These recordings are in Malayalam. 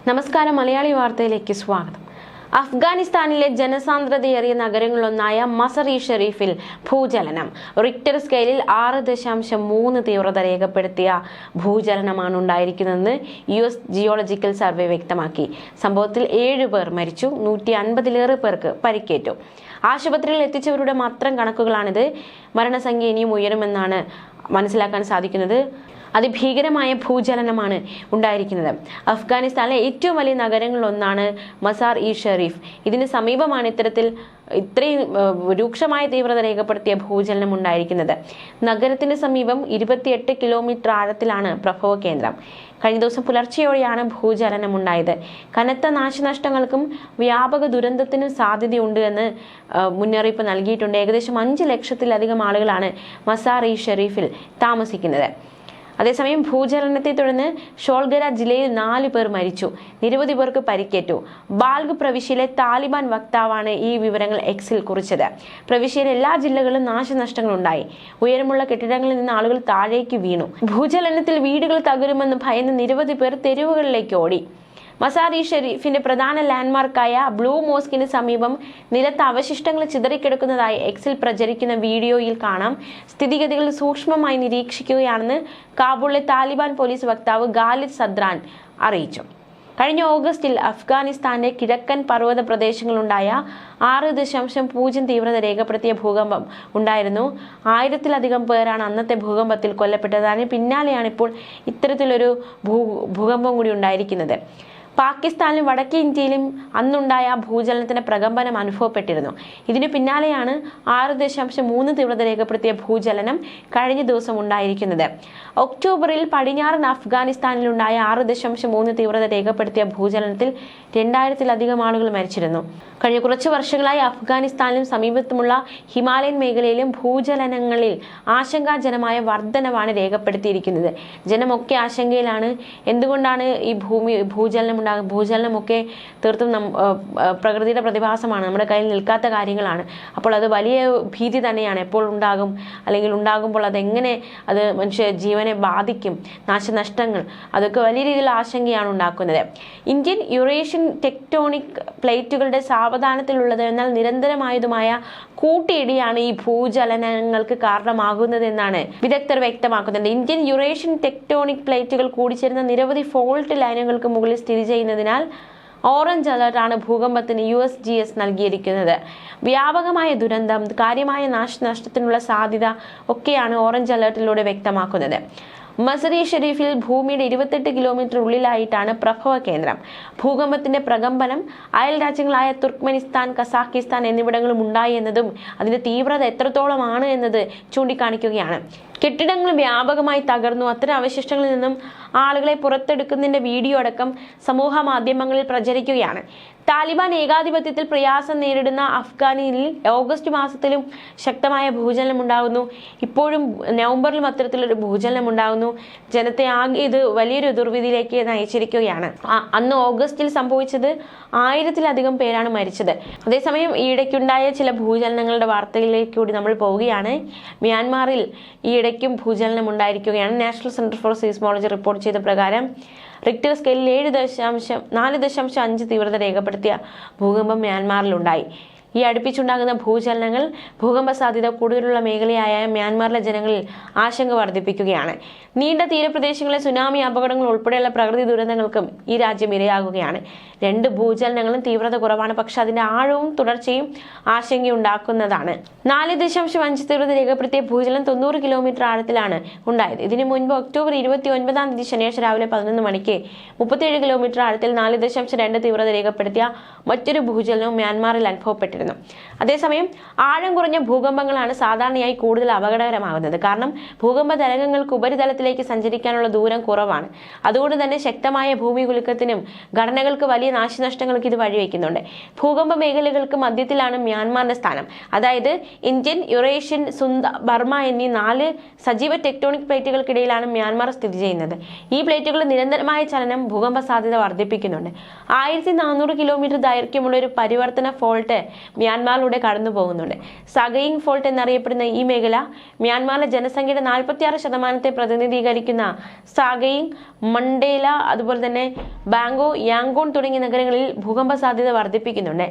നമസ്കാരം, മലയാളി വാർത്തയിലേക്ക് സ്വാഗതം. അഫ്ഗാനിസ്ഥാനിലെ ജനസാന്ദ്രതയേറിയ നഗരങ്ങളിലൊന്നായ മസർ-ഇ ഷെരീഫിൽ ഭൂചലനം. റിക്ടർ സ്കെയിലിൽ 6.3 തീവ്രത രേഖപ്പെടുത്തിയ ഭൂചലനമാണ് ഉണ്ടായിരിക്കുന്നതെന്ന് US ജിയോളജിക്കൽ സർവേ വ്യക്തമാക്കി. സംഭവത്തിൽ 7 പേർ മരിച്ചു, 150-ലേറെ പേർക്ക് പരിക്കേറ്റു. ആശുപത്രിയിൽ എത്തിച്ചവരുടെ മാത്രം കണക്കുകളാണിത്. മരണസംഖ്യ ഇനിയും ഉയരുമെന്നാണ് മനസ്സിലാക്കാൻ സാധിക്കുന്നത്. അതിഭീകരമായ ഭൂചലനമാണ് ഉണ്ടായിരിക്കുന്നത്. അഫ്ഗാനിസ്ഥാനിലെ ഏറ്റവും വലിയ നഗരങ്ങളിലൊന്നാണ് മസാർ-ഇ ഷെരീഫ്. ഇതിന് സമീപമാണ് ഇത്രയും രൂക്ഷമായ തീവ്രത രേഖപ്പെടുത്തിയ ഭൂചലനം ഉണ്ടായിരിക്കുന്നത്. നഗരത്തിന് സമീപം 28 കിലോമീറ്റർ ആഴത്തിലാണ് പ്രഭവ കേന്ദ്രം. കഴിഞ്ഞ ദിവസം പുലർച്ചെയോടെയാണ് ഭൂചലനം ഉണ്ടായത്. കനത്ത നാശനഷ്ടങ്ങൾക്കും വ്യാപക ദുരന്തത്തിനും സാധ്യതയുണ്ട് എന്ന് മുന്നറിയിപ്പ് നൽകിയിട്ടുണ്ട്. ഏകദേശം 5 ലക്ഷത്തിലധികം ആളുകളാണ് മസാർ-ഇ ഷെരീഫിൽ താമസിക്കുന്നത്. അതേസമയം ഭൂചലനത്തെ തുടർന്ന് ഷോൾഗര ജില്ലയിൽ 4 പേർ മരിച്ചു, നിരവധി പേർക്ക് പരിക്കേറ്റു. ബാൽഗ് പ്രവിശ്യയിലെ താലിബാൻ വക്താവാണ് ഈ വിവരങ്ങൾ എക്സിൽ കുറിച്ചത്. പ്രവിശ്യയിലെ എല്ലാ ജില്ലകളിലും നാശനഷ്ടങ്ങളുണ്ടായി. ഉയരമുള്ള കെട്ടിടങ്ങളിൽ നിന്ന് ആളുകൾ താഴേക്ക് വീണു. ഭൂചലനത്തിൽ വീടുകൾ തകരുമെന്ന് ഭയന്ന് നിരവധി പേർ തെരുവുകളിലേക്ക് ഓടി. മസാർ-ഇ ഷെരീഫിന്റെ പ്രധാന ലാൻഡ്മാർക്കായ ബ്ലൂ മോസ്കിന് സമീപം നിലത്ത് അവശിഷ്ടങ്ങൾ ചിതറിക്കിടക്കുന്നതായി എക്സിൽ പ്രചരിക്കുന്ന വീഡിയോയിൽ കാണാം. സ്ഥിതിഗതികൾ സൂക്ഷ്മമായി നിരീക്ഷിക്കുകയാണെന്ന് കാബൂളിലെ താലിബാൻ പോലീസ് വക്താവ് ഖാലിദ് സദ്രാൻ അറിയിച്ചു. കഴിഞ്ഞ ഓഗസ്റ്റിൽ അഫ്ഗാനിസ്ഥാന്റെ കിഴക്കൻ പർവ്വത പ്രദേശങ്ങളുണ്ടായ 6.0 തീവ്രത രേഖപ്പെടുത്തിയ ഭൂകമ്പം ഉണ്ടായിരുന്നു. 1000-ലധികം പേരാണ് അന്നത്തെ ഭൂകമ്പത്തിൽ കൊല്ലപ്പെട്ടത്. അതിന് പിന്നാലെയാണ് ഇപ്പോൾ ഇത്തരത്തിലൊരു ഭൂകമ്പം കൂടി ഉണ്ടായിരിക്കുന്നത്. പാകിസ്ഥാനിലും വടക്കേ ഇന്ത്യയിലും അന്നുണ്ടായ ഭൂചലനത്തിന്റെ പ്രകമ്പനം അനുഭവപ്പെട്ടിരുന്നു. ഇതിനു പിന്നാലെയാണ് 6.3 തീവ്രത രേഖപ്പെടുത്തിയ ഭൂചലനം കഴിഞ്ഞ ദിവസം ഉണ്ടായിരിക്കുന്നത്. ഒക്ടോബറിൽ പടിഞ്ഞാറൻ അഫ്ഗാനിസ്ഥാനിലുണ്ടായ 6.3 തീവ്രത രേഖപ്പെടുത്തിയ ഭൂചലനത്തിൽ 2000-ലധികം ആളുകൾ മരിച്ചിരുന്നു. കഴിഞ്ഞ കുറച്ചു വർഷങ്ങളായി അഫ്ഗാനിസ്ഥാനിലും സമീപത്തുമുള്ള ഹിമാലയൻ മേഖലയിലും ഭൂചലനങ്ങളിൽ ആശങ്കാജനമായ വർധനവാണ് രേഖപ്പെടുത്തിയിരിക്കുന്നത്. ജനമൊക്കെ ആശങ്കയിലാണ്. എന്തുകൊണ്ടാണ് ഈ ഭൂചലനമൊക്കെ തീർത്തും പ്രകൃതിയുടെ പ്രതിഭാസമാണ്, നമ്മുടെ കയ്യിൽ നിൽക്കാത്ത കാര്യങ്ങളാണ്. അപ്പോൾ അത് വലിയ ഭീതി തന്നെയാണ്. എപ്പോൾ ഉണ്ടാകും, അല്ലെങ്കിൽ ഉണ്ടാകുമ്പോൾ അതെങ്ങനെ അത് മനുഷ്യ ജീവനെ ബാധിക്കും, നാശനഷ്ടങ്ങൾ, അതൊക്കെ വലിയ രീതിയിൽ ആശങ്കയാണ് ഉണ്ടാക്കുന്നത്. ഇന്ത്യൻ യുറേഷ്യൻ ടെക്ടോണിക് പ്ലേറ്റുകളുടെ സാവധാനത്തിലുള്ളത് എന്നാൽ നിരന്തരമായതുമായ കൂട്ടിയിടിയാണ് ഈ ഭൂചലനങ്ങൾക്ക് കാരണമാകുന്നത് എന്നാണ് വിദഗ്ധർ വ്യക്തമാക്കുന്നത്. ഇന്ത്യൻ യുറേഷ്യൻ ടെക്ടോണിക് പ്ലേറ്റുകൾ കൂടിച്ചേരുന്ന നിരവധി ഫോൾട്ട് ലൈനുകൾക്ക് മുകളിൽ സ്ഥിതി ചെയ്യുന്നതിനാൽ ഓറഞ്ച് അലർട്ടാണ് ഭൂകമ്പത്തിന് USGS നൽകിയിരിക്കുന്നത്. വ്യാപകമായ ദുരന്തം, കാര്യമായ നാശനഷ്ടത്തിനുള്ള സാധ്യത ഒക്കെയാണ് ഓറഞ്ച് അലർട്ടിലൂടെ വ്യക്തമാക്കുന്നത്. മസർ-ഇ ഷെരീഫിൽ ഭൂമിയുടെ 28 കിലോമീറ്റർ ഉള്ളിലായിട്ടാണ് പ്രഭവ കേന്ദ്രം. ഭൂകമ്പത്തിന്റെ പ്രകമ്പനം അയൽ രാജ്യങ്ങളായ തുർക്ക്മെനിസ്ഥാൻ, കസാഖിസ്ഥാൻ എന്നിവിടങ്ങളും ഉണ്ടായി എന്നതും അതിന്റെ തീവ്രത എത്രത്തോളമാണ് എന്നത് ചൂണ്ടിക്കാണിക്കുകയാണ്. കെട്ടിടങ്ങൾ വ്യാപകമായി തകർന്നു. അത്തരം അവശിഷ്ടങ്ങളിൽ നിന്നും ആളുകളെ പുറത്തെടുക്കുന്നതിന്റെ വീഡിയോ അടക്കം സമൂഹ മാധ്യമങ്ങളിൽ പ്രചരിക്കുകയാണ്. താലിബാൻ ഏകാധിപത്യത്തിൽ പ്രയാസം നേരിടുന്ന അഫ്ഗാനിൽ ഓഗസ്റ്റ് മാസത്തിലും ശക്തമായ ഭൂചലനം ഉണ്ടാകുന്നു. ഇപ്പോഴും നവംബറിലും അത്തരത്തിലൊരു ഭൂചലനം ഉണ്ടാകുന്നു. ജനത്തെ ആകെ ഇത് വലിയൊരു ദുർവിധിയിലേക്ക് നയിച്ചിരിക്കുകയാണ്. അന്ന് ഓഗസ്റ്റിൽ സംഭവിച്ചത് 1000-ലധികം പേരാണ് മരിച്ചത്. അതേസമയം ഈയിടയ്ക്കുണ്ടായ ചില ഭൂചലനങ്ങളുടെ വാർത്തയിലേക്ക് കൂടി നമ്മൾ പോവുകയാണ്. മ്യാൻമാറിൽ ഈയിടയ്ക്കും ഭൂചലനം ഉണ്ടായിരിക്കുകയാണ്. National centre for seismology report ചെയ്ത പ്രകാരം റിക്ടർ സ്കെയിലിൽ 4.5 തീവ്രത രേഖപ്പെടുത്തിയ ഭൂകമ്പം മ്യാൻമാറിലുണ്ടായി. ഈ അടുപ്പിച്ചുണ്ടാകുന്ന ഭൂചലനങ്ങൾ ഭൂകമ്പ സാധ്യത കൂടുതലുള്ള മേഖലയായ മ്യാൻമാറിലെ ജനങ്ങളിൽ ആശങ്ക വർദ്ധിപ്പിക്കുകയാണ്. നീണ്ട തീരപ്രദേശങ്ങളിലെ സുനാമി അപകടങ്ങൾ ഉൾപ്പെടെയുള്ള പ്രകൃതി ദുരന്തങ്ങൾക്കും ഈ രാജ്യം ഇരയാകുകയാണ്. 2 ഭൂചലനങ്ങളും തീവ്രത കുറവാണ്, പക്ഷെ അതിന്റെ ആഴവും തുടർച്ചയും ആശങ്കയുണ്ടാക്കുന്നതാണ്. 4.5 തീവ്രത രേഖപ്പെടുത്തിയ ഭൂചലനം 90 കിലോമീറ്റർ ആഴത്തിലാണ് ഉണ്ടായത്. ഇതിനു മുൻപ് ഒക്ടോബർ 29 ശനിയാഴ്ച രാവിലെ 11 മണിക്ക് 37 കിലോമീറ്റർ ആഴത്തിൽ 4.2 തീവ്രത രേഖപ്പെടുത്തിയ മറ്റൊരു ഭൂചലനവും മ്യാൻമാറിൽ അനുഭവപ്പെട്ടിരുന്നു. അതേസമയം ആഴം കുറഞ്ഞ ഭൂകമ്പങ്ങളാണ് സാധാരണയായി കൂടുതൽ അപകടകരമാകുന്നത്. കാരണം ഭൂകമ്പ തരംഗങ്ങൾക്ക് ഉപരിതലത്തിലേക്ക് സഞ്ചരിക്കാനുള്ള ദൂരം കുറവാണ്. അതുകൊണ്ട് തന്നെ ശക്തമായ ഭൂമി കുലുക്കത്തിനും ഘടനകൾക്ക് വലിയ നാശനഷ്ടങ്ങൾക്ക് ഇത് വഴിവെക്കുന്നുണ്ട്. ഭൂകമ്പ മേഖലകൾക്ക് മധ്യത്തിലാണ് മ്യാൻമാറിന്റെ സ്ഥാനം. അതായത് ഇന്ത്യൻ, യുറേഷ്യൻ, സുന്ദ, ബർമ എന്നീ 4 സജീവ ടെക്ടോണിക് പ്ലേറ്റുകൾക്കിടയിലാണ് മ്യാൻമാർ സ്ഥിതി ചെയ്യുന്നത്. ഈ പ്ലേറ്റുകളുടെ നിരന്തരമായ ചലനം ഭൂകമ്പ സാധ്യത വർദ്ധിപ്പിക്കുന്നുണ്ട്. 1400 കിലോമീറ്റർ ദൈർഘ്യമുള്ള ഒരു പരിവർത്തന ഫോൾട്ട് മ്യാൻമാറിലൂടെ കടന്നു പോകുന്നുണ്ട്. സഗയിങ് ഫോൾട്ട് എന്നറിയപ്പെടുന്ന ഈ മേഖല മ്യാൻമാറിലെ ജനസംഖ്യയുടെ 46% പ്രതിനിധീകരിക്കുന്ന സഗയിങ്, മണ്ടേല, അതുപോലെ തന്നെ ബാങ്കോ, യാങ്കോൺ തുടങ്ങിയ നഗരങ്ങളിൽ ഭൂകമ്പ സാധ്യത വർദ്ധിപ്പിക്കുന്നുണ്ട്.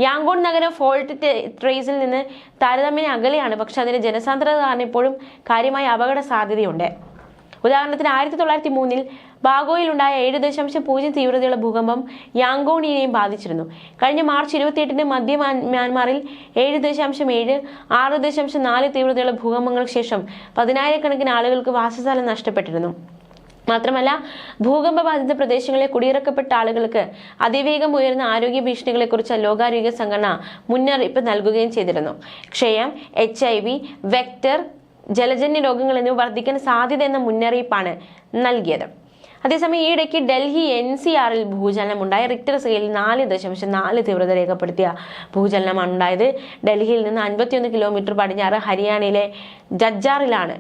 യാങ്കോൺ നഗരം ഫോൾട്ട് ട്രേസിൽ നിന്ന് താരതമ്യേന അകലെയാണ്, പക്ഷെ അതിന്റെ ജനസാന്ദ്രത കാരണം ഇപ്പോഴും കാര്യമായ അപകട സാധ്യതയുണ്ട്. ഉദാഹരണത്തിന് 1903 ബാഗോയിലുണ്ടായ 7.0 തീവ്രതയുള്ള ഭൂകമ്പം യാങ്കോണിനെയും ബാധിച്ചിരുന്നു. കഴിഞ്ഞ മാർച്ച് 28 മധ്യ മ്യാൻമാറിൽ 7.7, 6.4 തീവ്രതയുള്ള ഭൂകമ്പങ്ങൾക്ക് ശേഷം 10,000-കണക്കിന് ആളുകൾക്ക് വാസസ്ഥലം നഷ്ടപ്പെട്ടിരുന്നു. മാത്രമല്ല, ഭൂകമ്പ ബാധിത പ്രദേശങ്ങളിലെ കുടിയിറക്കപ്പെട്ട ആളുകൾക്ക് അതിവേഗം ഉയരുന്ന ആരോഗ്യ ഭീഷണികളെക്കുറിച്ച് ലോകാരോഗ്യ സംഘടന മുന്നറിയിപ്പ് നൽകുകയും ചെയ്തിരുന്നു. ക്ഷയം, HIV, വെക്ടർ, ജലജന്യ രോഗങ്ങൾ എന്നിവ വർദ്ധിക്കാൻ സാധ്യത എന്ന മുന്നറിയിപ്പാണ് നൽകിയത്. അതേസമയം ഈയിടയ്ക്ക് ഡൽഹി NCRൽ ഭൂചലനം ഉണ്ടായ. റിക്ടർ സ്കെയിലിൽ 4.4 തീവ്രത രേഖപ്പെടുത്തിയ ഭൂചലനമാണ് ഉണ്ടായത്. ഡൽഹിയിൽ നിന്ന് 51 കിലോമീറ്റർ പടിഞ്ഞാറ് ഹരിയാനയിലെ ജജ്ജാറിലാണ്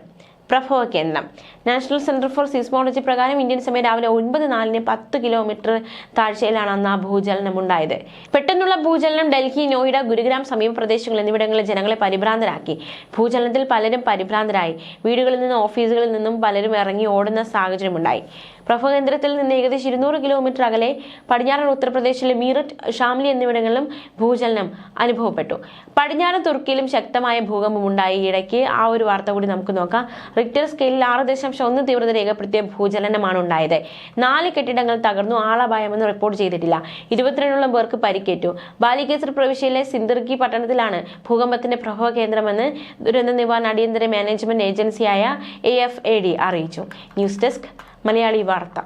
പ്രഭവ കേന്ദ്രം. നാഷണൽ സെന്റർ ഫോർ സീസ്മോളജി പ്രകാരം ഇന്ത്യൻ സമയം രാവിലെ 9:04 10 കിലോമീറ്റർ താഴ്ചയിലാണ് അന്ന് ആ ഭൂചലനം ഉണ്ടായത്. പെട്ടെന്നുള്ള ഭൂചലനം ഡൽഹി, നോയിഡ, ഗുരുഗ്രാം സമീപ പ്രദേശങ്ങൾ എന്നിവിടങ്ങളിലെ ജനങ്ങളെ പരിഭ്രാന്തരാക്കി. ഭൂചലനത്തിൽ പലരും പരിഭ്രാന്തരായി. വീടുകളിൽ നിന്നും ഓഫീസുകളിൽ നിന്നും പലരും ഇറങ്ങി ഓടുന്ന സാഹചര്യമുണ്ടായി. പ്രഭവ കേന്ദ്രത്തിൽ നിന്ന് ഏകദേശം 200 കിലോമീറ്റർ അകലെ പടിഞ്ഞാറൻ ഉത്തർപ്രദേശിലെ മീററ്റ്, ഷാംലി എന്നിവിടങ്ങളിലും ഭൂചലനം അനുഭവപ്പെട്ടു. പടിഞ്ഞാറൻ തുർക്കിയിലും ശക്തമായ ഭൂകമ്പം ഉണ്ടായി. ഇടയ്ക്ക് ആ ഒരു വാർത്ത കൂടി നമുക്ക് നോക്കാം. റിക്ടർ സ്കെയിലിൽ 6.1 തീവ്രത രേഖപ്പെടുത്തിയ ഭൂചലനമാണ് ഉണ്ടായത്. 4 കെട്ടിടങ്ങൾ തകർന്നു. ആളപായമൊന്നും റിപ്പോർട്ട് ചെയ്തിട്ടില്ല. 22 പേർക്ക് പരിക്കേറ്റു. ബാലികേസർ പ്രവിശ്യയിലെ സിന്ദർഗി പട്ടണത്തിലാണ് ഭൂകമ്പത്തിന്റെ പ്രഭവ കേന്ദ്രമെന്ന് ദുരന്ത നിവാരണ അടിയന്തര മാനേജ്മെന്റ് ഏജൻസിയായ AFAD അറിയിച്ചു. ന്യൂസ് ഡെസ്ക് മലയാളി വാർത്ത.